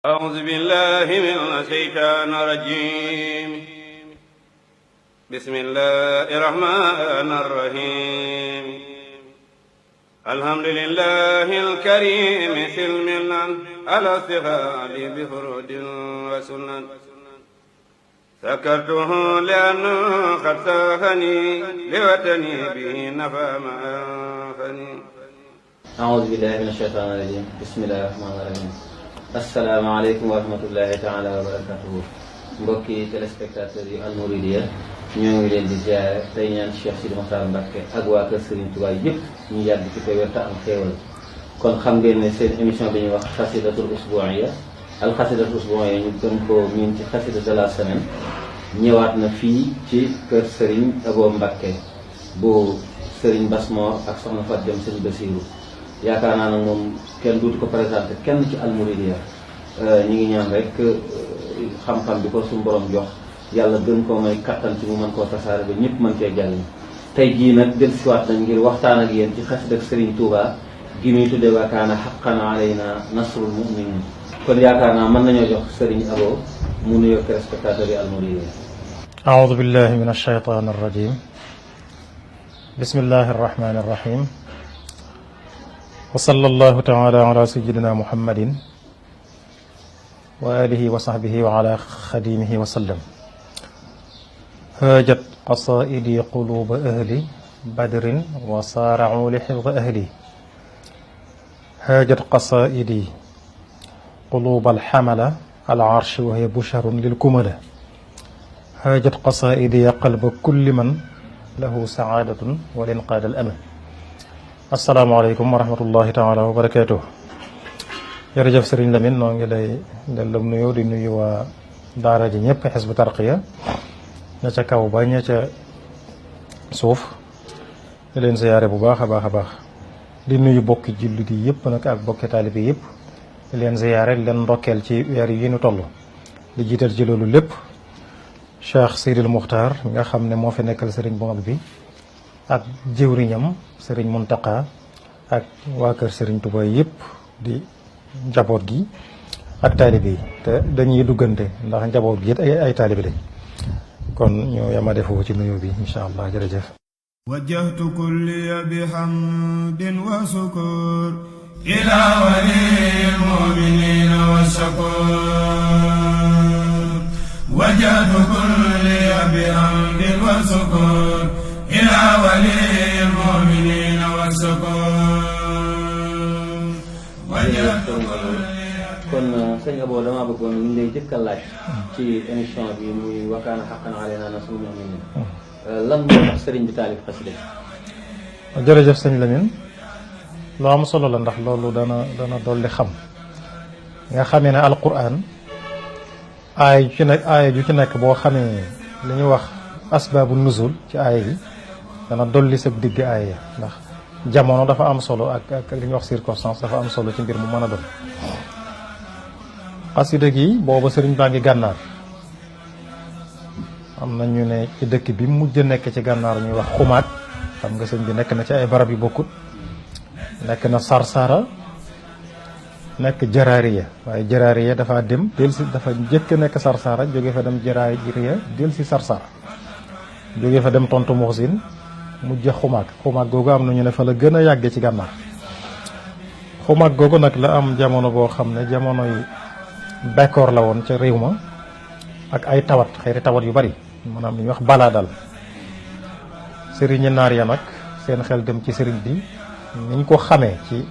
أعوذ بالله من الشيطان الرجيم بسم الله الرحمن الرحيم الحمد لله الكريم سلمنا على استغال بفرود وسنن سكرته لأنه قد ساخني لوطني به نفى ما أنفني أعوذ بالله من الشيطان الرجيم بسم الله الرحمن الرحيم asalaamaaleykum wa rahmatullahi taala wa barakatuhu mbokki téléspectateurs yu Al Mouridiyyah ñoo ngi leen di ziare tey ñaan Cheikh Sidi Mokhtar Mbacké ak waa kër Serigne Touba yëpp ñu yàgg ci ko wér te am xéewal kon xam ngeen ne seen émission bi ñuy wax xasidatul usbu'iyya al xasidatul usbu'iyya ñu gën koo miin ci xasida de la semaine ñëwaat na fii ci kër Serigne Abo Mbacké bu Serigne Basmor ak soxna Fat Dem Serigne Bassirou yaakaar naa nag moom kenn duutu ko présenté kenn ci Al Mouridiyyah ñi ngi ñaan rek xam-xam bi ko suñu borom jox yàlla gën koo may kattan ci mu mën koo tasaare ba ñëpp mën cee jàll. tey jii nag dellusiwaat nañ ngir waxtaan ak yéen ci xasida ak Serigne Touba gi muy tuddee wa kaana haqqan alayna nasrul mu'minin kon yaakaar naa mën nañoo jox Serigne Abo mu nuyoo téléspectateurs yi Al Mouridiyyah. a'uudu billahi min ash-shaytaani ar-rajiim bismillahi ar-rahmaani ar-rahiim wa sallallahu taala ala sayyidina muhammadin wa alihi wa sahbihi wa ala xadimihi wa sallam. haajat qasaidi quluba ahli badrin wa saara'u li xifdi ahli. haajat qasaidi quluba alxamala al arshi wa hiya busharun lil kumala. haajat qasaidi qalba kulli man lahu saadatun wa linqaad al amal. asalaamaaleykum wa rahmatullahi taala wa barakaatuh. jërëjëf Serigne Lamine noo ngi lay dellu nuyoo di nuyu waa daara ji ñëpp Hizbut Tarqiyyah ña ca kaw ba ña ca suuf di leen ziyaare bu baax a baax a baax di nuyu bokki jullit yi yëpp nag ak bokki taalibe yëpp di leen ziyaare di leen ndokkeel ci weer yi ñu toll di jiital ci loolu lépp Cheikh Sidil Muxtaar mi nga xam ne moo fi nekkal Serigne bu mag bi ak jëwriñam Serigne Mountakha ak waa kër Serigne Touba yëpp di njaboot gi ak taalibe yi te dañuy duggante ndax njaboot gi it ay taalibe lañ kon ñu yama defoo ci nuyoo bi insha allah jërëjëf. wajjahtu kulliya bihamdin wa sukur ila waliyil mu'minina wa shakur. wajjahtu kulliya bihamdin wa sukur ila waliyil mu'minina wa shakur. kon sëñ Abo damaa bëggoon ñu lay jëkk a laaj ci émission bi muy wa kaana haqqan alaynaa nasrul mu'miniin lan moo tax sëriñ bi taalif xasida. jërëjëf sëñ Lamine lu am solo la ndax loolu dana dolli xam nga xamee ne alquran aaya ju ci nekk boo xamee li ñuy wax asbaabu nuzul ci aaya yi dana dolli sa digg aaya ndax jamono dafa am solo ak li ñuy wax circonstance dafa am solo ci mbir mu mën a doon. xasida gi booba sëriñ baa ngi gànnaar am na ñu ne ci dëkk bi mujj nekk ci gànnaar ñuy wax xumaat xam nga sëñ bi nekk na ci ay barab yu bokkut nekk na sarsara nekk jaraariya waaye jaraariya dafa dem del si dafa njëkk nekk sarsara jóge fa dem jaraariya del si sarsara jóge fa dem tontu muxsin mujj xumaag googu am na ñu ne fa la gën a yàgge ci gànnaar. xumaag googu nag la am jamono boo xam ne jamono yi bekkoor la woon ca réew ma ak ay tawat xeeti tawat yu bari maanaam li ñuy wax balaa dal sëriñi naar ya nag seen xel dem ci sëriñ bi niñ ko xamee ci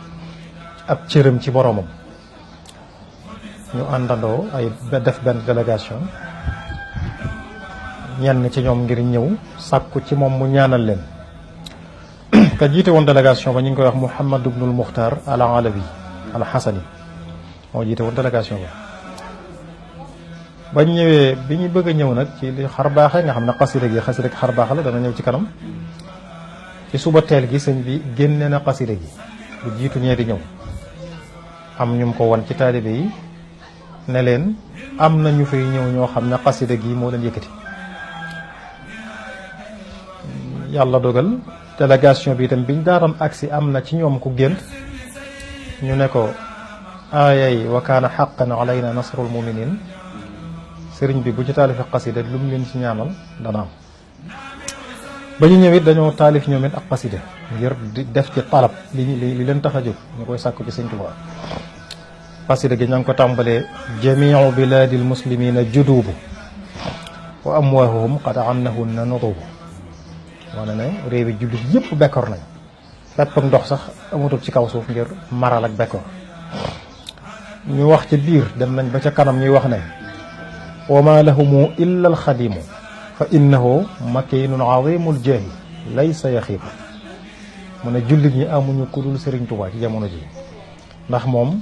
ab cëram ci boromam ñu àndandoo ay def benn délégation ñenn ci ñoom ngir ñëw sàkku ci moom mu ñaanal leen ka jiite woon délégation ba ñu ngi koy wax Muhammad ibnul Muxtaar al Alawi al Xasani moo jiite woon délégation ba bañ ñëwee bi ñu bëgg a ñëw nag ci li xar baaxe nga xam ne xasida gi xar baax la dana ñëw ci kanam ci suba teel gi sëñ bi génne na xasida gi bu jiitu ñee di ñëw am ñu ko won ci taalibe yi ne leen am na ñu fay ñëw ñoo xam ne xasida gi moo leen yëkkati. yàlla dogal délégation bi itam biñ daaram agsi am na ci ñoom ku gént ñu ne ko aayay wa kaana xaqan alayna nasrul muminin sëriñ bi bu ci taalifi xasida lu mu leen ci ñaanal dana am. ba ñu ñëwit dañoo taalif ñoom it ak xasida ngir di def ci talab li leen tax a jóg ñu koy sàkku ci Sëriñ Tuubaa. xasida gi ña ngi ko tàmbalee jamiu bilaadil muslimina juduubu wa amwaahuhum qad annahunna nuduubu. wane ne réewi jullit yëpp bekkoor nañ fépp ak ndox sax amatul ci kaw suuf ngir maral ak bekkoor. ñu wax ca biir dem nañ ba ca kanam ñuy wax ne wa ma lahumu illa alxadimu fa innahu makinun azimul jaahi laysa yaxiibu. mu ne jullit ñi amuñu ku dul Sëriñ Tuubaa ci jamono ji ndax moom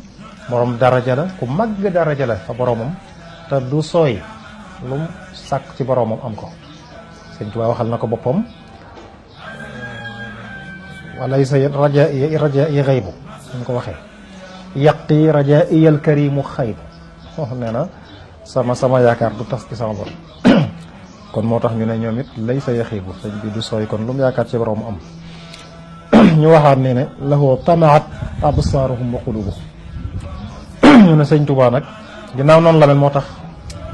borom daraja la ku màgg daraja la fa boromam te du sooy lu mu sàkk ci boromam am ko. Sëriñ Tuubaa waxal na ko boppam walaysa rajaa'i xaybu ñu ko waxee yaqi rajaa'i al karimu xaybu. nee na sama yaakaar du tas ci sama borom kon moo tax ñu ne ñoom it laysa yaxiibu sëñ bi du sooy kon lu mu yaakaar ci borom am. ñu waxaat ne lahu tamaat absaaruhum wa qulubuhum. ñu ne Sëñ Tuubaa nag ginnaaw noonu la mel moo tax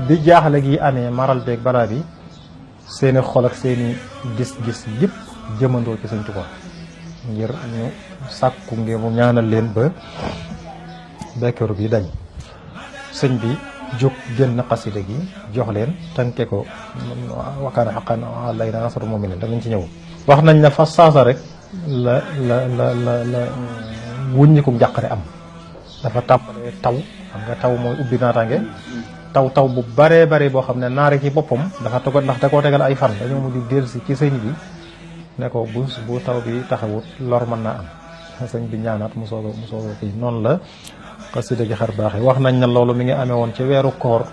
bi jaaxle gi amee maral beeg balaa bi seeni xol ak seeni gis-gis yëpp jëmandoo ci Sëñ Tuubaa ngir ñu sàkku ngir mu ñaanal leen ba bekkeeru bi dañ. sëñ bi jóg génn xasida gi jox leen tànke ko wa kaana haqqan alaynaa nasrul mu'miniin danañ ci ñëw. wax nañ ne fa saasa rek la wuññiku jàqare am. dafa tàmbalee taw xam nga taw mooy ubbi naataange taw bu baree bare boo xam ne naare ci boppam dafa toog ndax da koo tegal ay fan dañoo mujj dellusi ci sëñ bi ne ko bu taw bi taxawut lor mën naa am sëñ bi ñaanaat mu soog a fii noonu la xasida gi xar baaxee. wax nañ ne loolu mi ngi amee woon ci weeru koor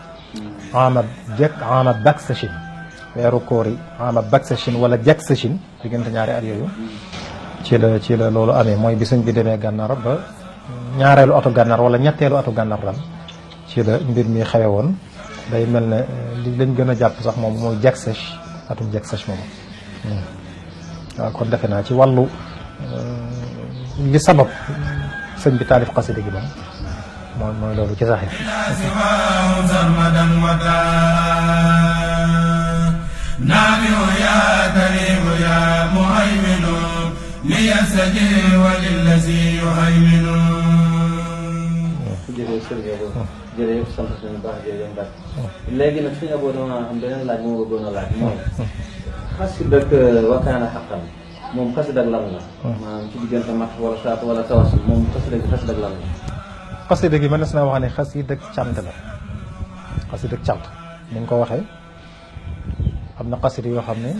ama baksachin weeru koor yi ama baksachin wala jaksachin diggante ñaari at yooyu ci la loolu amee mooy bi sëñ bi demee gànnaar ba ñaareelu atu gànnaar wala ñetteelu atu gànnaar lan ci la mbir mi xewe woon. day mel ne li lañ gën a jàpp sax moom mooy jagsach atum jagsach moom. waaw kon defe naa ci wàllu li sabab sëñ bi taalif xasida gi moom mooy loolu ci saxee. jërëjëf sant suñu baax jërëjëf baax léegi nag suñu aboo dama am beneen laaj moo bëggoon a laaj mooy xasida ak wa kaana haqqan moom xasida ak lan la maanaam ci diggante mat wala saat wala tawasul moom xasida ak lan la. xasida gi mën na wax ne xasida ak cant la xasida ak cant ni nga ko waxee am na xasida yoo xam ne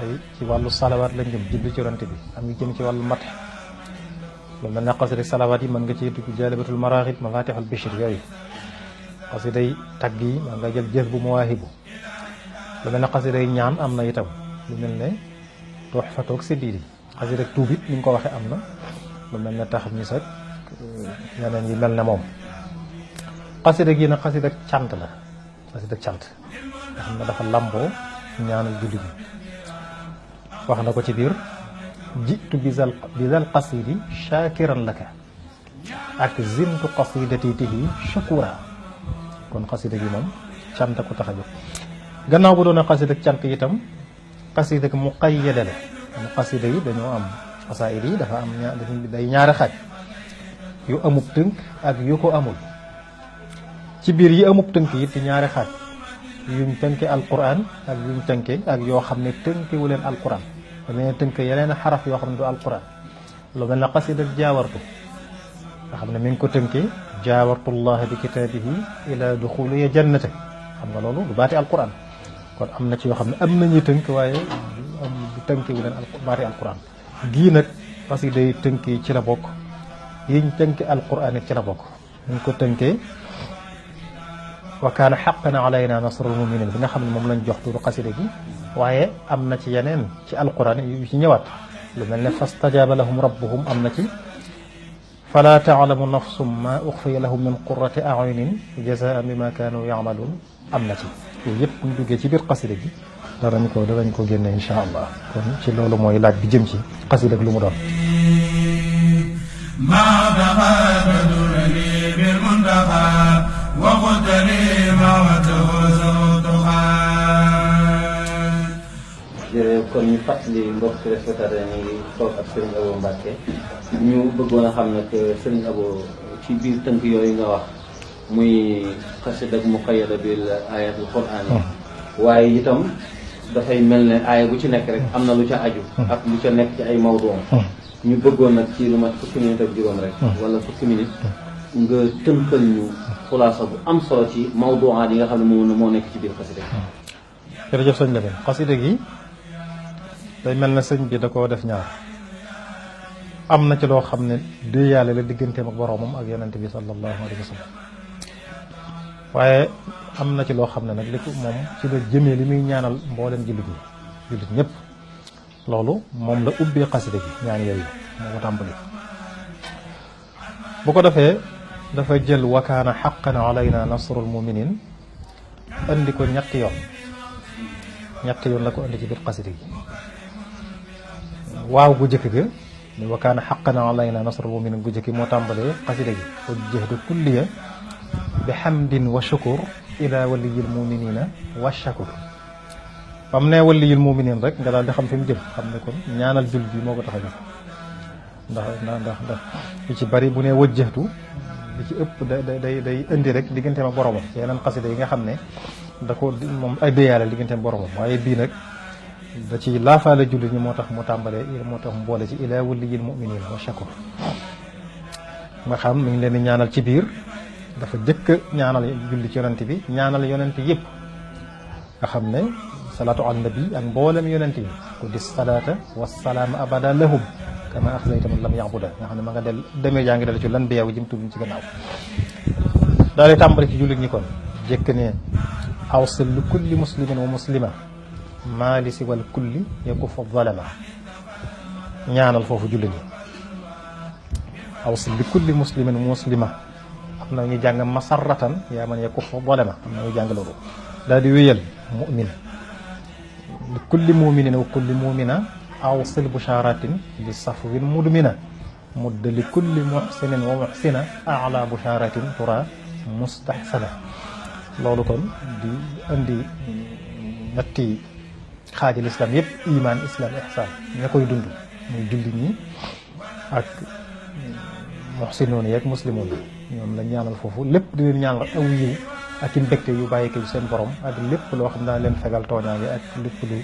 ay ci wàllu salawaat lañ jëm jublu ci yonent bi am ngi jëm ci wàllu mat loolu mel ne xasida salawaat yi mën nga ciy dugg jaalibatul maraaxib mafatixul bishir yooyu xasida yi tagg yi mën nga jël jëf bu mawaahibu lu mel ne xasida yi ñaan am na itam lu mel ne tuxfatoog siddiidi xasida tuubit ni nga ko waxee am na lu mel ne tax ñi sag yeneen yi mel ne moom. xasida gi nag xasida cant la xasida cant nga xam ne dafa lamboo ñaanal jullit ñi wax na ko ci biir jitu bizal qasidi shakiran laka ak zintu qasidati tihi shukura kon xasida gi moom cant ko tax a jóg. gannaaw bu doon xasida cant itam xasida muqayyada la am xasida yi dañoo am xasaayid yi dafa am day ñaari xaaj yu amub tënk ak yu ko amul. ci biir yi amub tënk yi di ñaari xaaj yuñ tënke alquran ak yuñ tënke ak yoo xam ne tënkewu leen alquran dañu tënk yeneen xaraf yoo xam ne du alquran lu mel ne xasida jaawartu nga xam ne mi ngi ko tënkee jaawartullah bi kitaabihi ila duxuli jannate xam nga loolu du baati alquran kon am na ci yoo xam ne am nañuy tënk waaye du tënkewu leen baati alquran gii nag xasida yi tënk yi ci la bokk yiñ tënke alquran it ci la bokk mi ngi ko tënkee wa kaana haqqan alayna nasrul muminin bi nga xam ne moom lañ jox tuuru xasida gi waaye am na ci yeneen ci alquran yu ci ñëwaat lu mel ne fastajaaba lahum rabbuhum am na ci fala taalamu nafsum ma uxfiya lahum min qurrati ayunin jazaan bima kaanu yaamaluun am na ci yooyu yëpp buñ duggee ci biir xasida gi danañ ko génne insha allah kon ci loolu mooy laaj bi jëm ci xasida gi lu mu doon كريما وتوزع jërëjëf kon ñu fàttali mbokk téléspectateurs ñu ngi toog ak Serigne Abo Mbacke ñu bëggoon a xam nag Serigne Abo ci biir tënk yooyu nga wax muy xasida ak muqayyada bil ayatul qur'an waaye itam dafay mel ne aaya bu ci nekk rek am na lu ca aju ak lu ca nekk ci ay mawdu ñu bëggoon nag ci lu mat fukki minute ak juróom rek wala fukki minute nga tënkal ñu xulaasa bu am solo ci mawduaat yi nga xam ne moo nekk ci biir xasida gi. jërëjëf sëñ Lamine xasida gi day mel ne sëñ bi da koo def ñaar am na ci loo xam ne déeyaale la digganteem ak boroomam ak yonent bi sallallahu alayhi wa sallam waaye am na ci loo xam ne nag li ko moom ci la jëmee li muy ñaanal mboolem jullit ñëpp loolu moom la ubbee xasida gi ñaan yooyu moo ko tàmbali bu ko defee dafa jël wa kaana haqqan alayna nasrul muminin andi ko ñetti yoon la ko andi ci biir xasida gi waaw gu jëkk ga ni wa kaana haqqan alayna nasrul muminin gu jëkki moo tàmbalee xasida gi wajjahtu kulliya bi hamdin wa shukur ila waliyil muminina wa shakur bam ne waliyil muminin rek nga daal di xam fi mu jëm xam ne kon ñaanal jul bi moo ko tax a jóg ndax li ci bari bu ne wajjahtu li ci ëpp day indi rek digganteem ak boromam ci yeneen xasida yi nga xam ne da ko moom ay déyaale digganteem boromam waaye bii nag da ci laafaale jullit ñi moo tax mu tàmbalee moo tax mu boole ci ila waliyil mu'minin wa shakur nga xam mi ngi leen di ñaanal ci biir dafa jëkk ñaanal julli ci yonent bi ñaanal yonent yëpp nga xam ne salaatu ala nabi ak mboolem yonent yi ku di salaata wasalaam abada lahum kama axlayta man lam ya'buda nga xam ne ma nga demee jaa ngi del ci lan biyaw jëm tudd ci gannaaw daal di tàmbali ci jullit ñi kon jëkk ne awsil li kulli muslimin wa muslima maa li siwal kulli yakufa zalama ñaanal foofu jullit ñi awsil li kulli muslimin wa muslima am na ñu jàng masarratan yaa man yakufa zalama am na ñu jàng loolu daal di wéyal mu'min li kulli muminin wa kulli mumina awsil busharatin li safwin mudmina mudd li kulli muhsinin wa muhsina ala busharatin tura mustahsana loolu kon di indi ñetti xaaji lislaam yëpp iman islam ihsan ña koy dund muy jullit ñi ak muhsinoon yi ak muslimoon yi ñoom la ñaanal foofu lépp di leen ñaanal aw yiw ak i mbégte yu bàyyi ko seen borom ak lépp loo xam daa leen fegal tooñaange ak lépp lu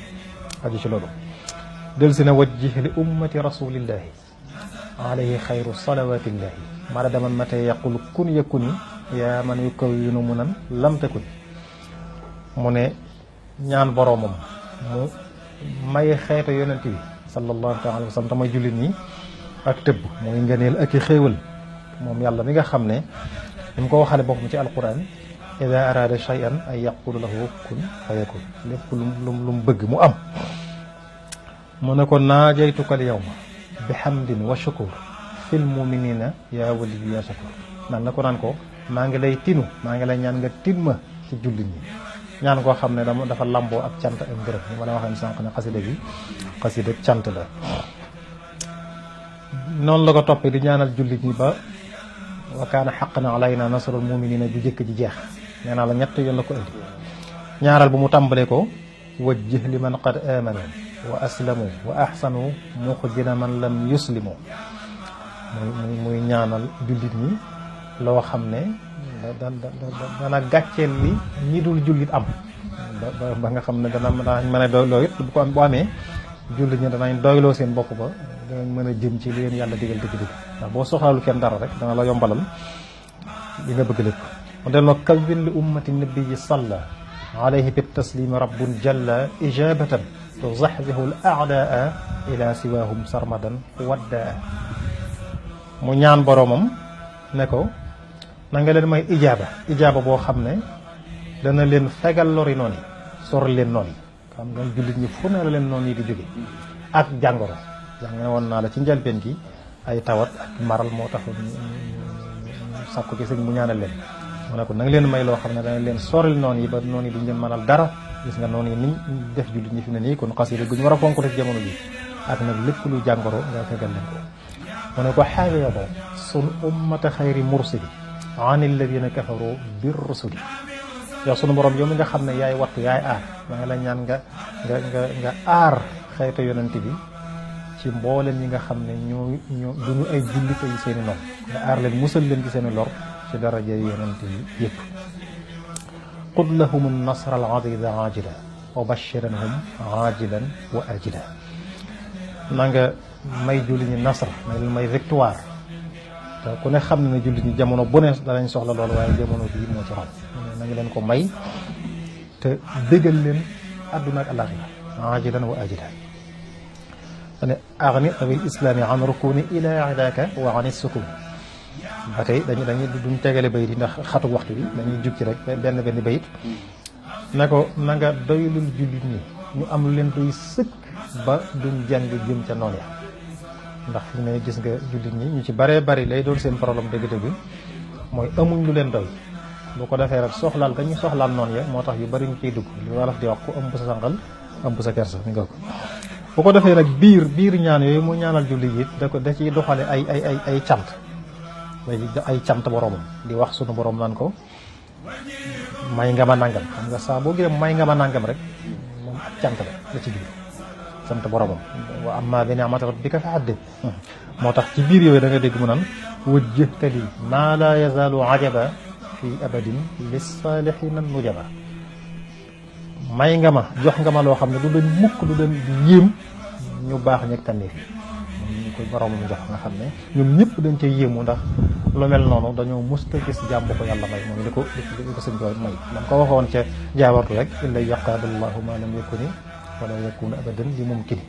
aju ci loolu del si na wajjih li ummati rasulillahi alayhi xayru salawatillahi mara daman mate yaqul kun yakuni yaa man yu kaw yu nu mu nan lam takun mu ne ñaan boroomam mu may xeetu yonent bi sallallahu alayhi wa sallam tamay jullit ñi ak tëbb mooy ngëneel ak i xéewal moom yàlla mi nga xam ne li mu ko waxale boppam ci alquran ida arada shay'an ay yaqulu lahu kun fayakun lépp lu mu bëgg mu am mu ne ko naajaytukal yawma bi hamdin wa shukur fil muminina yaa wali ya shakur naan na ko naan ko maa ngi lay tinu maa ngi lay ñaan nga tin ma ci jullit ñi ñaan koo xam ne dafa lamboo ak cant ak ngërëm ni ma la waxee sànq ne xasida gi xasida cant la noonu la ko toppee di ñaanal jullit ñi ba wa kaana haqqan alayna nasrul muminina ju jëkk ji jeex nee naa la ñett yoon la ko indi ñaaral bu mu tàmbalee ko wajjih li man qad amanu wa aslamu wa ahsanu muxjina man lam yuslimu muy ñaanal jullit ñi loo xam ne dana gàcceel li ñi dul jullit am ba nga xam ne dana mën a doyloo it bu amee jullit ñi danañ doyloo seen bopp ba danañ mën a jëm ci li leen yàlla digal dëgg-dëgg ndax boo soxlaalu kenn dara rek dana la yombalal li nga bëgg lépp mu del no kawin li ummati nabiyi salla alayhi bi taslimi rabbun jalla ijabatan tuzaxzihu l aadaa ila siwahum sarmadan waddaa mu ñaan boroomam ne ko na nga leen may ijaaba boo xam ne dana leen fegal lori noonu yi sori leen noonu yi xam nga jullit ñi fu ne la leen noonu yi di jóge ak jàngoro jàng woon naa la ci njëlbeen gi ay tawat ak maral moo tax sàkku ci sëñ mu ñaanal leen mu ne ko na nga leen may loo xam ne dana leen soril noonu yi ba noonu yi duñ leen mënal dara gis nga noonu yi niñ def jullit ñi fi ne nii kon xasida gu ñu war a fonk ci jamono ji ak nag lépp lu jàngoro nga fegal leen ko mu ne ko xaawee sun ummata xayri mursili an alladina kafaru bir rusuli yow sunu borom yow mi nga xam ne yaay wattu yaay aar ma nga la ñaan nga aar xeetu yonent bi ci mboolem ñi nga xam ne ñoo duñu ay jullit yi seeni noonu nga aar leen musal leen ci seeni lor ci daraja yonent yi yëpp qud lahum an-nasra al-aziza ajila wa bashiranhum ajilan wa ajila na nga may jullit ñi nasr may victoire te ku ne xam ne jullit ñi jamono bu ne danañ soxla loolu waaye jamono bii moo ci raw na nga leen ko may te bégal leen àdduna ak àllaaxira ajilan wa ajila ne agni awil islami an rukuni ila ilaka wa an sukun ba tey dañuy duñ tegale bayit yi ndax xatu waxtu bi dañuy jug ci rek benn bayit ne ko na nga doylul jullit ñi ñu am lu leen doy sëkk ba duñ jàng jëm ca noon ya ndax fi ne gis nga jullit ñi ñu ci baree bari lay doon seen problème dëgg-dëgg mooy amuñ lu leen doy bu ko defee rek soxlaal dañuy soxlaal noon ya moo tax yu bari ñu ciy dugg li wolof di wax ku ëmb sa sànqal ëmb sa kersa mi nga ko bu ko defee nag biir ñaan yooyu mu ñaanal julli yi da ciy doxale ay cant ay cant boromam di wax sunu borom naan ko may nga ma nangam xam nga saa boo gisee may nga ma nangam rek moom ak cant la ci biir sant boromam wa amma bi ni'mati rabbika fa haddith moo tax ci biir yooyu da nga dégg mu naan wajjahtali maa laa yazaalu ajaba fi abadin lissalihina nujaba may nga ma jox nga ma loo xam ne du leen mukk du leen yéem ñu baax ñeg tànneef yi ñu koy boromam jox nga xam ne ñoom ñëpp dañ cay yéemu ndax lu mel noonu dañoo musta gis jàmm ko yàlla may moom li ko sëñ ko may man ko waxoon ca jaawartu rek illa yaqaadallahu ma lam yakuni wala yakuna abadan li mumkini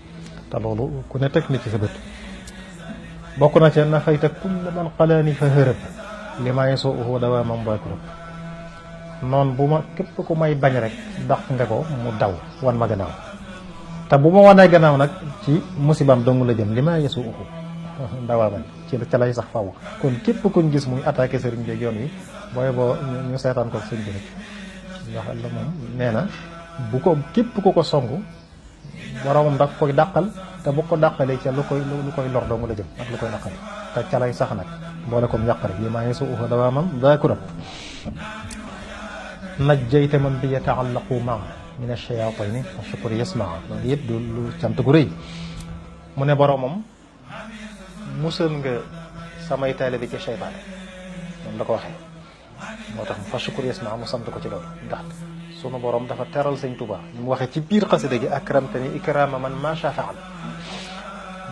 te loolu ku ne teg na ci sa bët bokk na ca nafayta kulla man qalaani fa hërëb li maa yasuuhu dawaamam baakurub noonu bu ma képp ku may bañ rek dàq nga ko mu daw wan ma gannaaw te bu ma wanee gannaaw nag ci musibaam dong la jëm li maa yasuuhu dawaaman ci ca lay sax faw kon képp kuñ gis muy attaqué sëriñ bi yoon wi booy boo ñu seetaan ko sëriñ bi rek wax la moom nee na bu ko képp ku ko songu boromam da koy dàqal te bu ko dàqalee ca lu koy lor dong la jëm ak lu koy naqari te ca lay sax nag boole ko yàq rek li maa yasuuhu dawaamam daakuram najjayta man bi yataallaqu maa min ash-shayaatiin fa shukri yasmaa loolu yëpp du lu cant gu rëy mu ne boromam musal nga samay taalibe ci seytaane noonu la ko waxee moo tax fa shukri yasmaa mu sant ko ci loolu ndax sunu borom dafa teral sëñ Tuubaa mu waxee ci biir xasida gi akramtani ikraama man maa shaa faal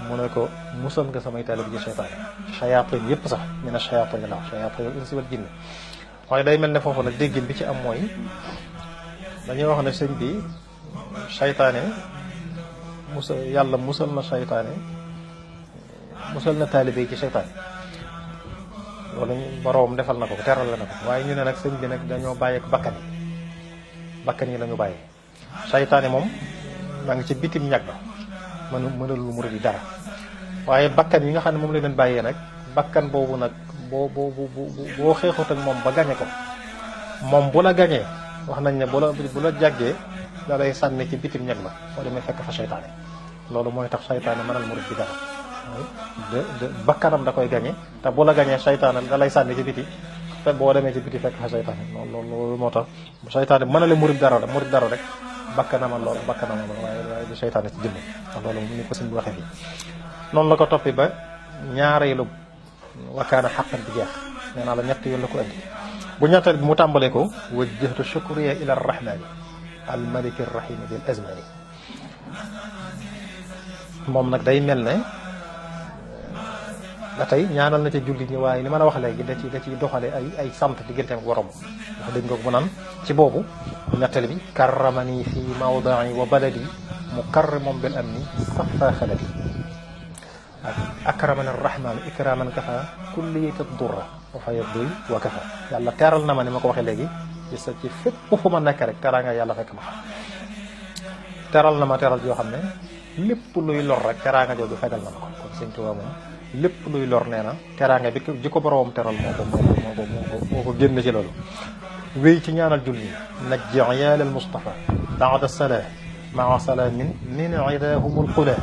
mu ne ko musal nga samay taalibe ci seytaane shayaatiin yëpp sax min ash-shayaatiin la shayaatiin al-insi wal jinni waaye day mel ne foofu nag déggin bi ci am mooy dañuy wax ne sëñ bi saytaane yàlla musal na saytaane musal na taalibe yi ci saytaane loolu boroom defal na ko teral na ko waaye ñu ne nag sëñ bi nag dañoo bàyyi ak bakkan yi la ñu bàyyi saytaane moom maa ngi ci bitim ñag ba mënal lu murid yi dara waaye bakkan yi nga xam ne moom la leen bàyyee nag bakkan boobu nag boo xeexut ak moom ba gañe ko moom bu la gañee wax nañ ne bu la jàggee da lay sànni ci bitim ñag la soo demee fekk fa seytaane loolu mooy tax seytaane mënal murid bi dara de bakkanam da koy gañe te bu la gañee seytaane da lay sànni ci biti te boo demee ci biti fekk fa seytaane loolu moo tax seytaane mënale murid dara rek bakkanama loolu waaye du seytaane ci jëmm ndax loolu ni ko sëñ bi waxee fii noonu la ko toppi ba ñaareelu wakaana xaqan bi jeex nee naa la ñett yoon la ko andi bu ñetteel bi mu tàmbalee ko wajjahtu shukriya ila arrahmani almaliki arrahimi bil azmani moom nag day mel ne ba tey ñaanal na ca jullit ñi waaye li ma la wax léegi da ciy doxale ay sant digganteem ak borom wax dëgg nga ko bu naan ci boobu ñetteel bi karramani fi mawdai wa baladi mukarramum bil amni safa xaladi akramana arrahmanu ikraman kafa kulliyata durra wa fa yadduy wa kafa yàlla teral na ma ni ma ko waxee léegi ci fépp fu ma nekk rek teraa nga yàlla fekk ma teral na ma teral yoo xam ne lépp luy lor rek teraa nga jooju fegal na ma ko kon sëñ Tuubaa moom lépp luy lor nee na teraa nga bi ji ko boroomam teral moo ko génn ci loolu wéy ci ñaanal julli najji yaalal Mustafa baada salaa maa salaamin min idaahumul qula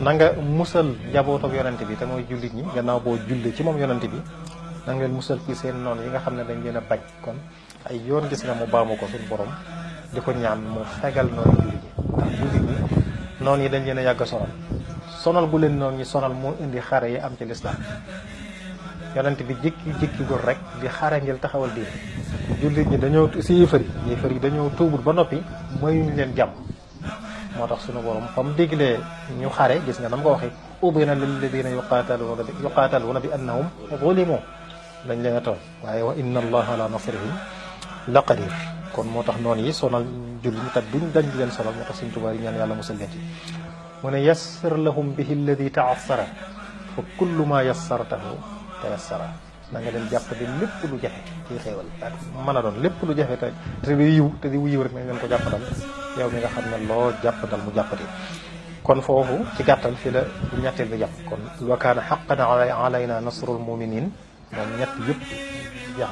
na nga musal njaboot ak yonente bi te mooy jullit ñi gannaaw boo julli ci moom yonente bi na nga leen musal ci seen noonu yi nga xam ne dañ leen a bañ. kon ay yoon gis nga mu baamu ko suñu borom di ko ñaan mu fegal noonu jullit ñi ndax jullit ñi noonu yi dañ leen a yàgg a sonal bu leen noonu ñi sonal moo indi xare yi am ci lislaam yonent bi jikki gul rek di xare ngir taxawal diine jullit ñi dañoo si yéefar yi dañoo tuubut ba noppi mayuñu leen jàmm moo tax suñu borom fa mu diglee ñu xare gis nga nam ko waxee udina lilladina yuqaataluuna bi annahum zulimu dañ leen a tooñ waaye wa inna allaha ala nasrihim la qadir kon moo tax noonu yi sonal jullit ñi tat duñ dañ di leen sonal moo tax suñ tubaab yi ñaan yàlla musal leen ci mu ne yassir lahum bihi alladi taassara fa kullu ma yassartahu tayassara na nga leen jàpp di lépp lu jafe ci xéewal ak mën a doon lépp lu jafe te di yiw rek na ngeen ko jàppandal yow mi nga xam ne loo jàppandal mu jàppati kon foofu ci gàttal fi la ñetteel bi jàpp kon wa kaana haqqan alayna nasrul muminin moom ñett yëpp jeex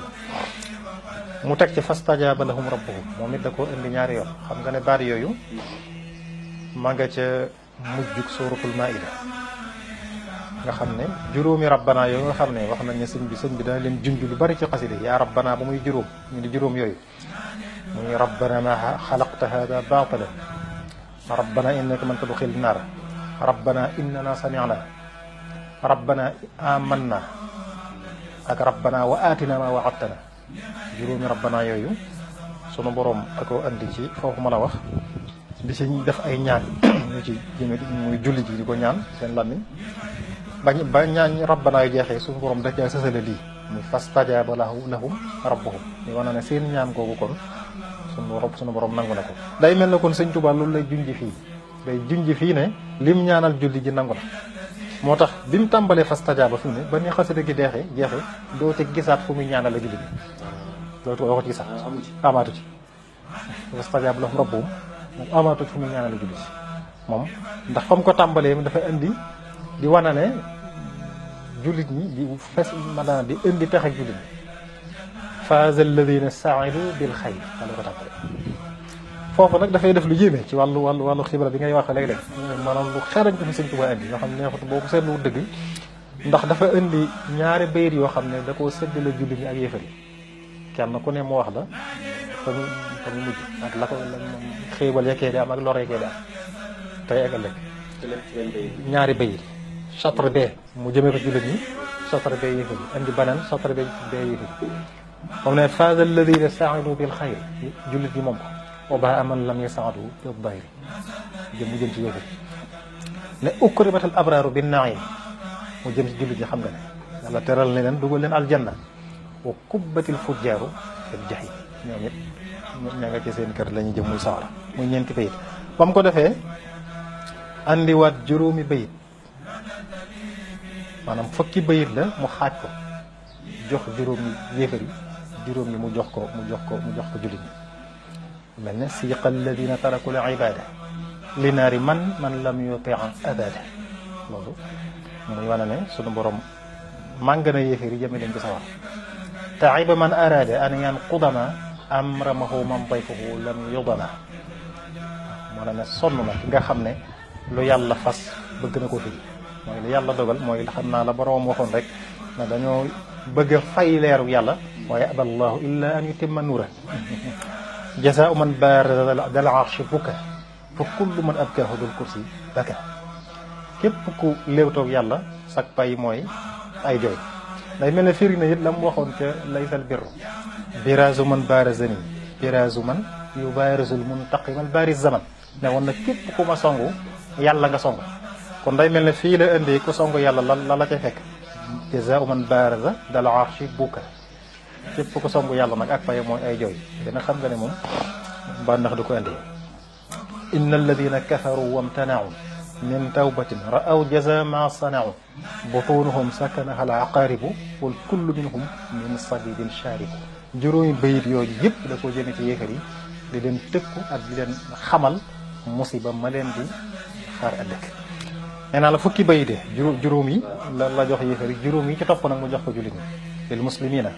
na mu teg ci fastajaaba lahum rabbuhum moom it da koo indi ñaari yoon xam nga ne baat yooyu ma nga ca mujjug suratul maida nga xam ne juróomi rabbana yooyu nga xam ne wax nañ ne sëñ bi dana leen junj lu bari ci xasida yaa rabbana ba muy juróom ñu di juróom yooyu muy rabbana ma xalaqta hada batilan rabbana innaka man tudxil naar rabbana innana sami'na rabbana amanna ak rabbana wa atina ma wa'adtana juróomi rabbana yooyu sunu borom da koo andi ci foofu ma la wax di ci def ay ñaan ñu ci jëme muy julli ji di ko ñaan seen làmmiñ ba ñaan rabbana yu jeexee suñu borom da caa sësale lii muy fastajaaba lahum rabbuhum ñu wane ne seen ñaan googu kon suñu borom nangu na ko day mel na kon sëñ Tuubaa loolu lay junj fii day junj fii ne lim ñaanal julli ji nangu na moo tax bi mu tàmbalee fastajaaba fi mu ne ba ni xasida gi jeexee doo ci gisaat fu muy ñaanal la julli ji dootu ko ci gisaat amaatu ci fastajaaba lahum rabbuhum moom amaatu fu muy ñaanal la julli ji moom ndax fa mu ko tàmbalee dafa indi di wane ne jullit ñi di fes maanaam di indi pexe ak jullit ñi faaza alladina saidu bil xayr wala ko tàmbale foofu nag dafay def lu yéeme ci wàllu xibra bi ngay wax léeg-léeg maanaam lu xerañ ko fi sëñ Tuubaa indi yoo xam ne neexut boo ko seetlu dëgg ndax dafa indi ñaari bayit yoo xam ne da koo séddale jullit ñi ak yéefar yi kenn ku ne mu wax la fa mu mujj ak la ko xéebal yekkee di am ak lor yekkee di am tey ak ëllëg ñaari bayit chatre bee mu jëmee ko jullit ñi chatre bee yéefar yi indi beneen chatre bee yéefar yi moom ne faaza alladina saadu bil xayr jullit ñi moom ko wa baa man lam yasaadu bil dayr mu jëm ci yéefar ne ukrimatal abraaru bin naim mu jëm ci jullit ñi xam nga ne yàlla teral ne leen dugal leen aljanna wa kubbatil fujjaaru fil jahim ñoom it ña nga ci seen kër la ñu jëm muy sawara muy ñeenti bayit ba mu ko defee andiwaat juróomi bayit maanaam fukki bayit la mu xaaj ko jox juróomi yéefar yi juróom yi mu jox ko jullit ñi mel ne siqa alladina taraku l ibada li naari man lam yuti abada loolu muy wane ne sunu borom màng na yéefar yi jëme leen ci sawar taiba man arada an yanqudama amramahu man dayfahu lam yudana moo ne sonn na ki nga xam ne lu yàlla fas bëgg na ko firi mooy lu yàlla dogal mooy xam naa la borom waxoon rek na dañoo bëgg a fay leeru yàlla waaye aballahu illa an yutimma nuura jazaau man baarada dal arshi bukka fa kullu man abkaahu dul kursi baka képp ku léewtoog yàlla sak pay mooy ay jooy day mel ne firi na it la mu waxoon ca laysal birru biraasu man baarazani biraasu man yu baarazul muntaqimal baariz zaman ne woon na képp ku ma songu yàlla nga song kon day mel ne fii la indi ku song yàlla la ca fekk jazaau man baaraza dal arshi bukka képp ku song yàlla nag ak paye mooy ay jooy dina xam nga ne moom ba ndax du ko indi inna alladina kafaru wamtanaau min tawbatin ra'aw jaza ma sanau butunuhum sakanaha al aqaribu wal kullu minhum min sadidin sharibu juróomi bayit yooyu yëpp da koo jëme ci yéefar yi di leen tëkku ak di leen xamal musiba ma leen di xaar ëllëg nee naa la fukki bayit juróom yi la jox yéefar yi juróom yi ci topp nag mu jox ko jullit ñi lil muslimina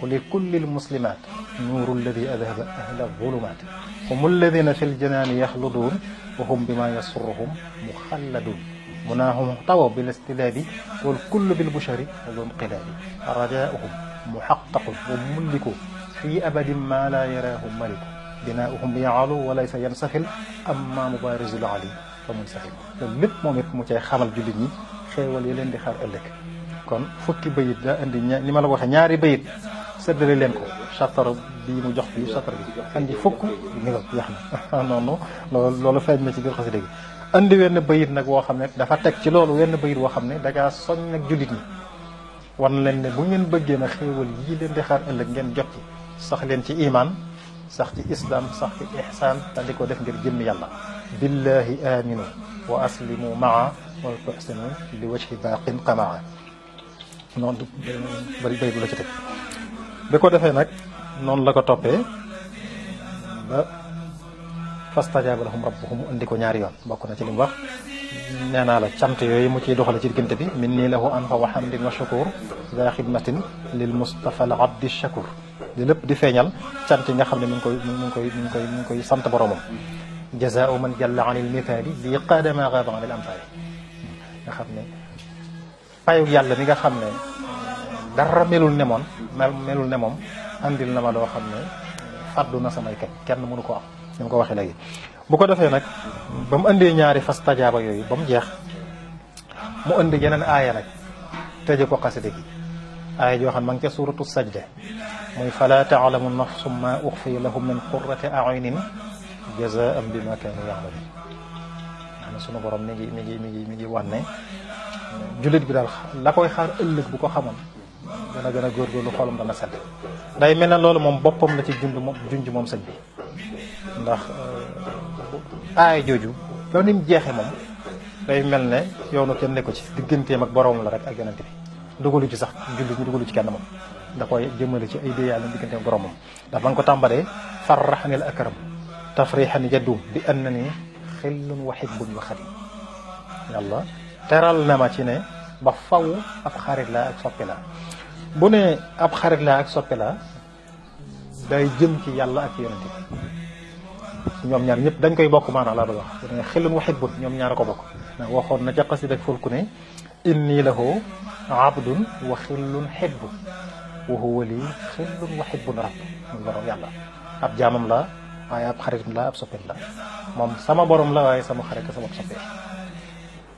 wa li kulli l muslimat nuuru alladi adhaba ahla zulumat hum alladina fi ljanaani yaxluduun wa hum bima yasurruhum muxalladun مناهم طوى بالاستلاب والكل بالبشر ذو انقلاب رجاؤهم محقق ومملك في أبد ما لا يراه ملك بناؤهم يعلو وليس ينسفل أما مبارز العلي فمنسفل lépp moom it mu cay xamal jullit ñi xéewal yi leen di xaar ëllëg kon fukki bayit la indi ni ma la ko waxee ñaari bayit séddale leen ko chatar bii mu jox bi chatar bi andi fukk ni nga yax na noonu loolu feeñ na ci biir xasida gi andi wenn bayit nag woo xam ne dafa teg ci loolu wenn bayit woo xam ne dangaa soñ nag jullit ñi wan leen ne bu ngeen bëggee na xéewal yii leen di xaar ëllëg ngeen jot ci sax leen ci iman sax ci islam sax ci ihsaan te di ko def ngir jëmm yàlla billahi aminu wa aslimu maa wa tuhsinu li wajhi baqin qamaa noonu du bëri bayit bu la ci teg bi ko defee nag noonu la ko toppee ba fastajaaba lahum rabbuhum mu indi ko ñaari yoon bokk na ci li mu wax nee naa la cant yooyu mu ciy doxale ci diggante bi min nii lahu anfa wa hamdin wa shakur daa xidmatin lil mustafa al abdi shakur di lépp di feeñal cant yi nga xam ne mi ngi koy sant boromam jazaau man jalla anil mithaali bi qaadama gaaba anil amtaali nga xam ne payu yàlla mi nga xam ne dara melul ne moom andil na ma loo xam ne faddu na samay kenn mënu ko am ni mu ko waxee léegi bu ko defee nag ba mu indee ñaari fastajaaba yooyu ba mu jeex mu indi yeneen aaya nag tëje ko xasida gi aaya joo xam ma ngi ca suuratu sajda muy fala taalamu nafsum ma uxfiya lahum min qurrati ayunin jazaan bima kaanu ya'malun xam sunu borom mi ngi wane jullit bi daal la koy xaar ëllëg bu ko xamoon dana gën a góorgóorlu xolam dana sedd day mel ne loolu moom boppam la ci junj moom sëñ bi ndax aaya jooju ba ni mu jeexee moom day mel ne yoonu kenn nekku ci digganteem ak borom la rek ak yonent bi dugalu ci sax jullit ñi dugalu ci kenn moom da koy jëmale ci ay déyaale digganteem ak boromam ndax ba nga ko tàmbalee farraxanil akram tafrixan yadum bi annani xillun wa hibbun wa xadim yàlla teral na ma ci ne ba faw ab xarit laa ak soppe laa bu ne ab xarit laa ak soppe laa day jëm ci yàlla ak yonent bi ñoom ñaar ñëpp dañ koy bokk maanaam laa bëgg wax bu ne xillun wa hibbun ñoom ñaar a ko bokk ndax waxoon na ca xasida ak fulku ne inni lahu abdun wa xillun hibbu wa huwa li xillun wa hibbun rabb muy borom yàlla ab jaamam la waaye ab xarit la ab soppe la moom sama borom la waaye sama xarit sama soppe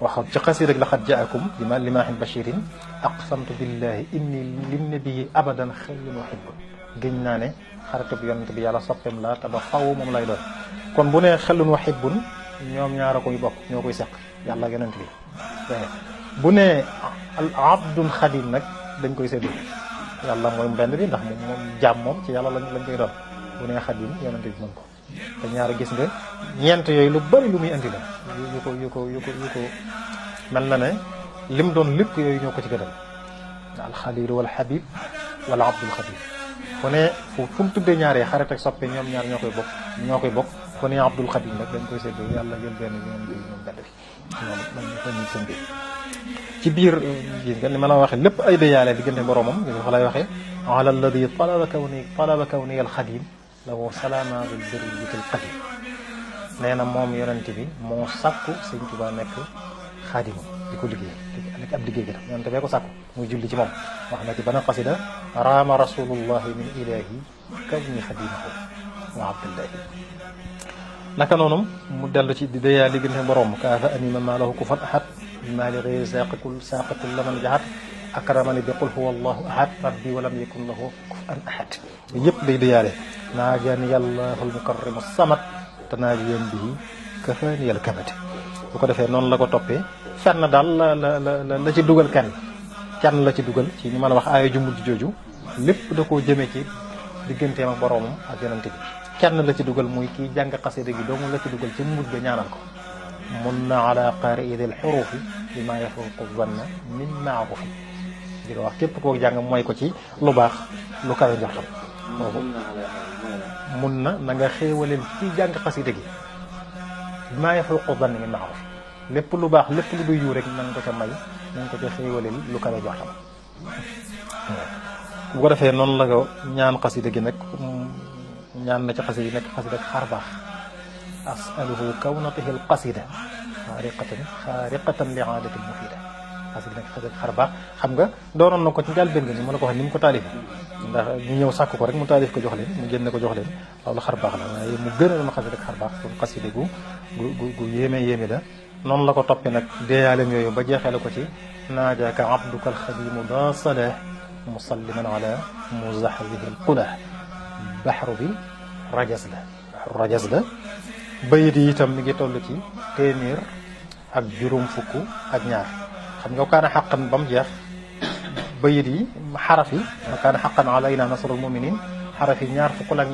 waxoon ci xasida ak laqad jaakum limaahin bashirin aqsamtu billahi inni linnabii abadan xillun wa hibbun gëñ naa ne xaritub yonent bi yàlla soppeem la te ba faw moom lay doon kon bu ne xillun wa hibbun ñoom ñaar a koy bokk ñoo koy seq yàlla ak yonent bi bu ne al abdun xadim nag dañ koy séddu yàlla mooy benn bi ndax moom jaam moom ci yàlla lañ koy doon bu ne xadim yonent bi moom ko te ñaar gis nga ñeent yooyu lu bari lu muy andi la yu ko mel na ne lim doon lépp yooyu ñoo ko ci gëdal alxalilu wal habib wala abdul xadim fu ne fu mu tuddee ñaaree xarit ak soppe ñoom ñaar ñoo koy bokk fu ne abdul xadim nag dañ koy séddoo yàlla jël benn bi ñoom benn bi ñoom lañu seen biir ci biir gis nga ni ma la waxee lépp ay déyaale diggante boromam fa lay waxee ala alladi talaba kawni al xadim lahu salaama bil birri bil qadim nee na moom yonent bi moo sàkku sëñ Tuubaa nekk xaadimam di ko liggéey nekk ab liggéey kat yonent bee ko sàkku muy julli ci moom wax na ci benn xasida raama rasulullahi min ilahi kawni xadimahu wa abdullahi naka noonu mu dellu ci di déyaa diggante borom kaafa anima maa lahu kufan ahad maa li gayri saaqikul laman jahat akramani bi qul huwa allahu ahad rabbi walam yakun lahu kufan ahad yëpp day déyaale naajani allahu almukarrimu samad te naajiyan bihi kafaani al kabad bu ko defee noonu la ko toppee fenn daal la ci dugal kenn la ci dugal ci ni ma la wax aaya ju mujj jooju lépp da koo jëmee ci digganteem ak boroomam ak yonante bi kenn la ci dugal muy kii jàng xasida gi doomu la ci dugal ci mujj ga ñaanal ko mun na ala qaari'il xurufi bi ma yafuqu zanna min maarufi di ko wax képp koo jàng mooy ko ci lu baax lu kawe njortam boobu mun na nga xéewaleel ci jàng xasida gi bi ma yafuqu zanna min maarufi lépp lu baax lépp lu duy yu rek na nga ko ca may na nga ko ca xéewaleel lu kawe njortam bu ko defee noonu la ko ñaan xasida gi nag ñaan na ci xasida yi nekk xasida xar baax asaluhu kawnatihi al qasida xaariqatan li aadatin mufida xasida nag xar baax xam nga doonoon na ko ci njëlbéen nga ni ma la ko wax ni mu ko taalif ndax ñu ñëw sàkk ko rek mu taalif ko jox leen mu génne ko jox leen loolu xar baax la waaye mu gën a doon xasida xar baax kon xasida gu yéeme la noonu la ko toppee nag deeyaalem yooyu ba jeexee ko ci naajaaka abduka alxadimu ba salah musalliman ala muzahzihi alqulah baxru bi rajas la bayit yi itam mi ngi toll ci téeméer ak juróom fukk ak ñaar xam nga kaana xaqan ba mu jeex bayit yi xaraf yi kaana xaqan alayna nasrul muminin xaraf yi ñaar fukk ak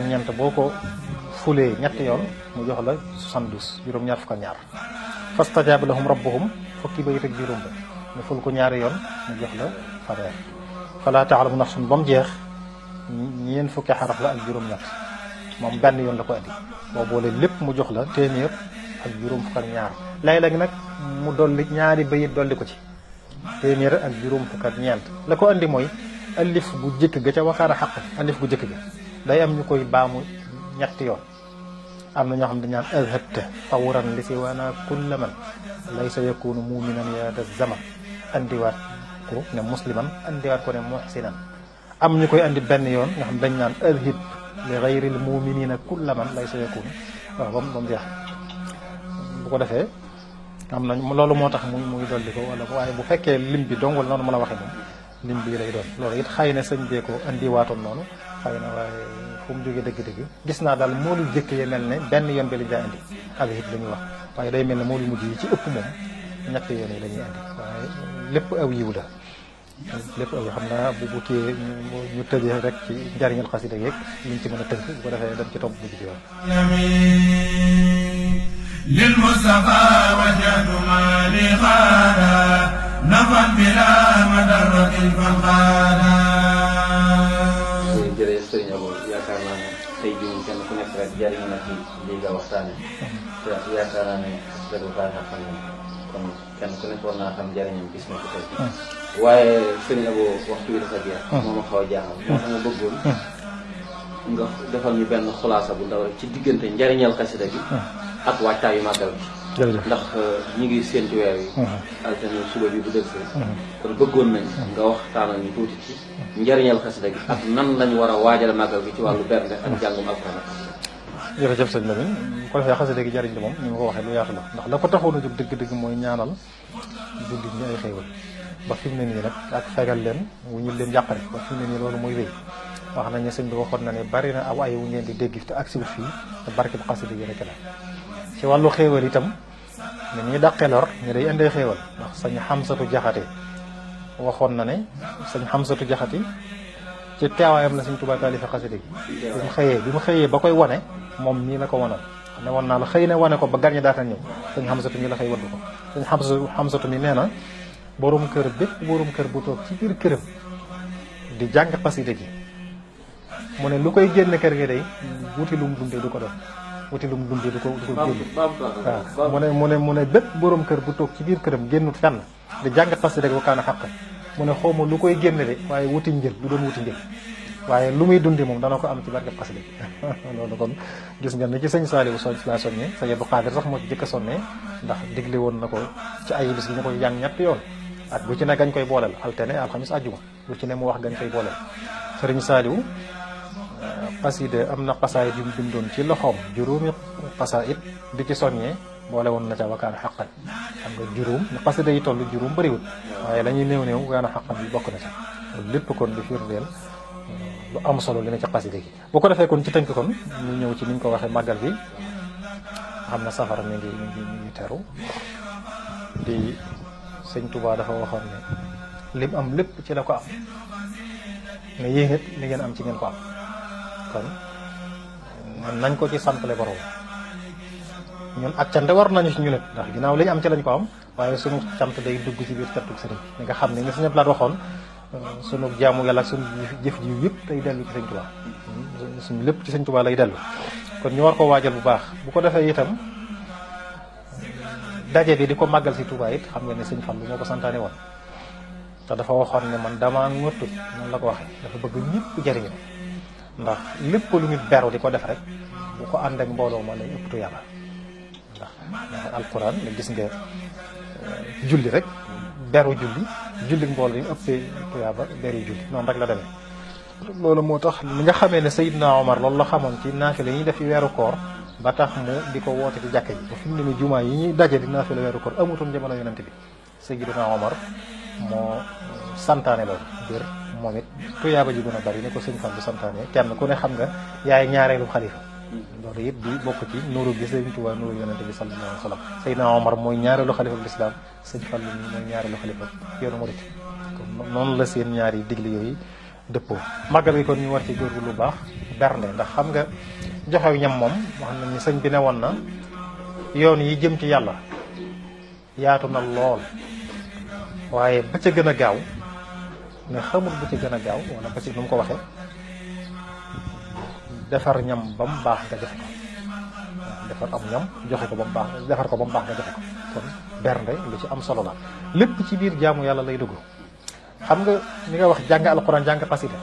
ñeent boo ko fulee ñetti yoon mu jox la 72 juróom ñaar fukk ak ñaar fastajaaba lahum rabbuhum fukki bayit ak juróom ba ñu ful ko ñaari yoon mu jox la fanweer falaa taalamu nafsun ba mu jeex ñeent fukki xaraf la ak juróom ñett moom benn yoon la ko andi boo boole lépp mu jox la téeméer ak juróom fukk ak ñaar léeg-léeg nag mu dolli ñaari bayit dolli ko ci téeméer ak juróom fukk ak ñeent la ko andi mooy alif gu jëkk ga ca wakaana xaq alif gu jëkk ga day am ñu koy baamu ñetti yoon am na ñoo xam ne ñaan azhabta tawran li siwana kulla man laysa yakunu muminan yaada zaman andiwaat ko ne musliman andiwaat ko ne muhsinan am ñu koy andi benn yoon nga xam dañ naan azhib li gayril muminina kulla man laysa yakunu waaw ba mu jeex bu ko defee am na loolu moo tax muy dolli ko wala waaye bu fekkee lim bi dong wala noonu ma la waxee moom lim bi lay doon loolu it xëy na sëñ bee ko andi waatoon noonu xëy na waaye fu mu jógee dëgg-dëgg gis naa daal moo lu jëkk yi mel ne benn yoon bi lañ daa indi ak it la ñuy wax waaye day mel ne moo lu mujj yi ci ëpp moom ñetti yoon yi la ñuy indi waaye lépp aw yiw la lépp aw xam naa bu kii ñu tëjee rek ci njariñal xasida yeeg liñ ci mën a tënk bu ko defee dem ci topp bu ci yoon lil Mustafa wajjahtu ma li xaada nafan bila madaratin fan xaada. jërëjëf sëriñ Abo yaakaar naa ne tey jii moom kenn ku nekk rek jariñ na ci lii nga waxtaane te yaakaar naa ne dëgg baax na xam ne kon kenn ku nekk war naa xam jariñam gis na ko tey waaye sëriñ Abo waxtu bi dafa jeex moo ma xaw a jaaxal moo tax ma bëggoon nga defal ñu benn xulaasa bu ndaw rek ci diggante njariñal xasida gi ak waajtaayu màggal bi ndax ñi ngi seen ci weer yi altine suba bi bu dëgsee kon bëggoon nañ nga waxtaanal ñu tuuti ci njariñal xasida gi ak nan lañ war a waajal màggal gi ci wàllu bernde ak jàngum alxuraan. jërëjëf sëñ Lamine bu ko defee xasida gi jariñ li moom ni ma ko waxee lu yaatu la ndax la ko taxoon a jóg dëgg-dëgg mooy ñaanal jullit ñi ay xéewal ba fi mu ne nii nag ak fegal leen wu ñu leen yàqare ba fi mu ne nii loolu mooy wéy wax nañ ne sëñ bi waxoon na ne bari na aw ay wu ngeen di dégg te agsi wut fii te barke bu xasida gi rek la ci wàllu xéewal itam ne ñuy dàqee lor ñu day indee xéewal ndax sañ Xamsatu Jaxate waxoon na ne sañ Xamsatu Jaxate ci teewaayam la sëñ Tuubaa taalifa xasida gi bi mu xëyee ba koy wane moom nii la ko wanoon ne woon naa la xëy na wane ko ba garñe daata ñëw sañ Xamsatu mi la xëy waddu ko sañ Xamsatu mi nee na borom kër bépp borom kër bu toog ci biir këram di jàng xasida gi mu ne lu koy génn kër gi day wuti lum dundee du ko doon wuti lum dundee du ko génn waaw mu ne bépp borom kër bu toog ci biir këram génnut fenn di jàng xasida gi ba kaana xaq mu ne xawma lu koy génn de waaye wuti njël du doon wuti njël waaye lu muy dundi moom dana ko am ci barke xasida gi loolu kon gis nga ni ci sëñ Saaliwu laa sonnee sëñ Abdu Xaadir sax moo ci jëkk a sonnee ndax digle woon na ko ci ay bis gi ñu koy jàng ñetti yoon ak bu ci ne gañ koy booleel altine alxamis àjjuma lu ci ne mu wax gañ koy booleel sëriñ Saaliwu xasida am na xasaayit yu mu bindoon ci loxoom juróomi xasaayit di ci soññee boole woon na ca wakaana xaqan xam nga juróom ni xasida yi toll juróom bëriwul waaye la ñuy néew wakaana xaqan bi bokk na ca loolu lépp kon di firndeel lu am solo li na ci xasida gi bu ko defee kon ci tënk kon ñu ñëw ci ni ñu ko waxee màggal gi xam na safara mi ngi teru di sëñ Tuubaa dafa waxoon ne lim am lépp ci la ko am ne yéen it li ngeen am ci ngeen ko am kon nañ ko ci santale borom ñun ak cant war nañu ci ñu nit ndax ginnaaw li ñu am ci lañ ko am waaye sunu cant day dugg ci biir cantuk sëriñ bi nga xam ne ni suñu laat waxoon sunu jaamu yàlla ak sunu jëf ji yëpp day dellu ci sëñ Tuubaa suñu lépp ci sëñ Tuubaa lay dellu kon ñu war ko waajal bu baax bu ko defee itam daje bi di ko màggal si Tuubaa it xam nga ne sëñ Fallu moo ko santaane woon te dafa waxoon ne man damaa ngottu noonu la ko waxee dafa bëgg ñëpp jëriñu ndax lépp lu nit beru di ko def rek bu ko ànd ak mbooloo ma lay ëpptu yàlla ndax alquran nga gis nga julli rek beru julli mbool yi ëppee tuyaaba beru julli noonu rek la demee. loolu moo tax li nga xamee ne Seydina Omar loolu la xamoon ci naafila yi ñuy def ci weeru koor ba tax mu di ko woote ci jàkka ji ba fi mu ne nii jumaa yi ñuy daje di naafila weeru koor amutoon jamono yonent bi. Seydina Omar moo santaane loolu biir moom it tuyaaba ji gën a bari ne ko sëñ Fallu santaane kenn ku ne xam nga yaay ñaareelu xalifa loolu it di bokk ci nuuru gi Sëñ Tuubaa nuuru yonente bi sallallahu alayhi wa sallam. Seydina Omar mooy ñaareelu xalifa bi lislaam sëñ Fallu mi mooy ñaareelu xalifa yoonu murit kon noonu la seen ñaari digle yooyu dëppoo. màggal gi kon ñu war ci góorgóorlu lu baax bernde ndax xam nga joxew ñam moom wax nañu sëñ bi ne woon na yoon yi jëm ci yàlla yaatu na lool waaye ba ca gën a gaaw nga xamul ba ca gën a gaaw wala ba ci nu mu ko waxee defar ñam ba mu baax nga joxe ko defar am ñam joxe ko ba mu baax defar ko ba mu baax nga joxe ko kon bernde lu ci am solo la lépp ci biir jaamu yàlla lay dugg. xam nga li nga wax jàng alxuraan jàng xasida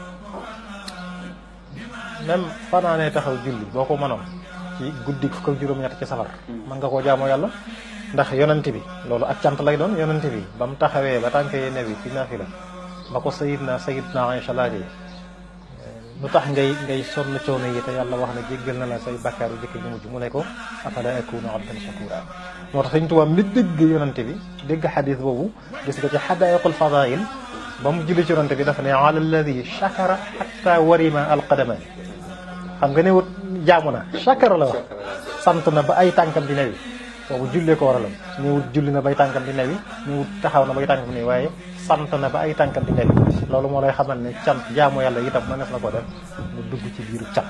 même fanaanee taxaw julli boo ko mënoon ci guddi fukk ak juróom-ñett ci safar mën nga koo jaamoo yàlla. ndax yonent bi loolu ak cant lay doon yonent bi ba mu taxawee ba tànk yee newi ci naafila ba ko sayidna Aïcha laajee lu tax ngay sonn coono yi te yàlla wax ne jéggal na la say bakkaaru jëkk ñu mujj mu ne ko afala akunu abdan shakura. moo tax Sëñ Tuubaa mi dégg yonent bi dégg xadis boobu gis nga ci xadaa'iqul fadaa'il ba mu julli ci yonent bi dafa ne ala alladi shakara hatta warima alqadamani xam nga ne wut jaamu na shakara la wax sant na ba ay tànkam di newi boobu jullee ko waraloon ñëwut julli na bay tànkam di newi ñëwut taxaw na bay tànkam di newi waaye sant na ba ay tànkam di newi loolu moo lay xamal ne cant jaamu yàlla itam mënees na ko def mu dugg ci biiru cant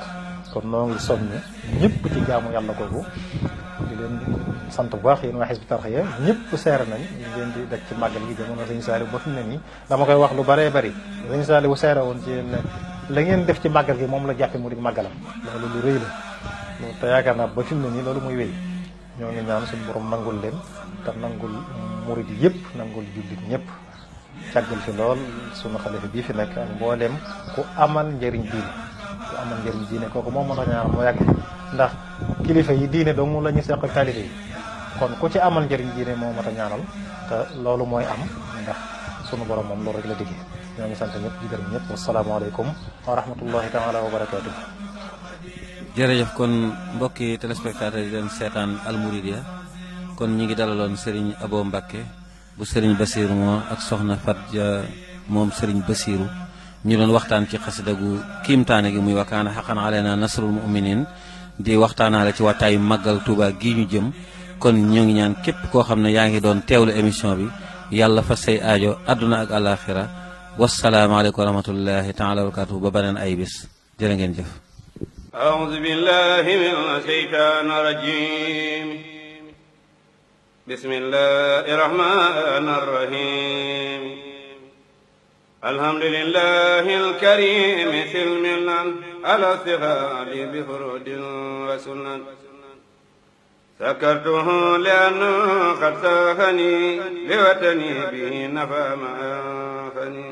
kon noo ngi soññ ñëpp ci jaamu yàlla googu di leen sant bu baax yéen waa Hizbut Tarqiyyah ñëpp seere nañ ñu leen di daj ci màggal gi jamono Sëñ Saaliw ba fi mu ne nii dama koy wax lu bëree bëri Sëñ Saaliw seere woon ci yéen ne la ngeen def ci màggal gi moom la jàppe mu di màggalam loolu lu rëy la te yaakaar naa ba fi mu ne nii loolu muy wéy ñoo ngi ñaan suñu borom nangul leen te nangul murid yëpp nangul jullit ñëpp càggal fi lool sunu xalifa bii fi nekk ak mbooleem ku amal njëriñ diine kooku moom moo tax ñaan moo yàgg ndax kilifa yi diine dong la ñu seq ak taalibe yi kon ku ci amal njëriñ diine moo mat a ñaanal te loolu mooy am ndax sunu borom moom loolu rek la diggee ñoo ngi sant ñëpp di gërëm ñëpp wasalaamaaleykum wa rahmatullahi taala wa barakaatu. jërëjëf kon mbokki téléspectateurs yi leen seetaan Al Mouridiyyah kon ñi ngi dalaloon Serigne Abo Mbacke bu Serigne Bassirou moo ak soxna Fatja moom Serigne Bassirou ñu doon waxtaan ci xasida gu kiimtaane gi muy wakaana xaqan aleyna nasrul muminin di waxtaanaale ci wattaayu màggal Touba gii ñu jëm kon ñoo ngi ñaan képp koo xam ne yaa ngi doon teewlu émission bi yàlla fa say aajo àdduna ak àllaaxira wasalaamaaleykum wa rahmatullahi taala wa barakatuhu ba beneen ay bis jërë ngeen jëf. أعوذ بالله من الشيطان الرجيم بسم الله الرحمن الرحيم الحمد لله الكريم سلمنا على استغال بفرود وسنن سكرته لأنه قد ساخني لوطني به نفى ما أنفني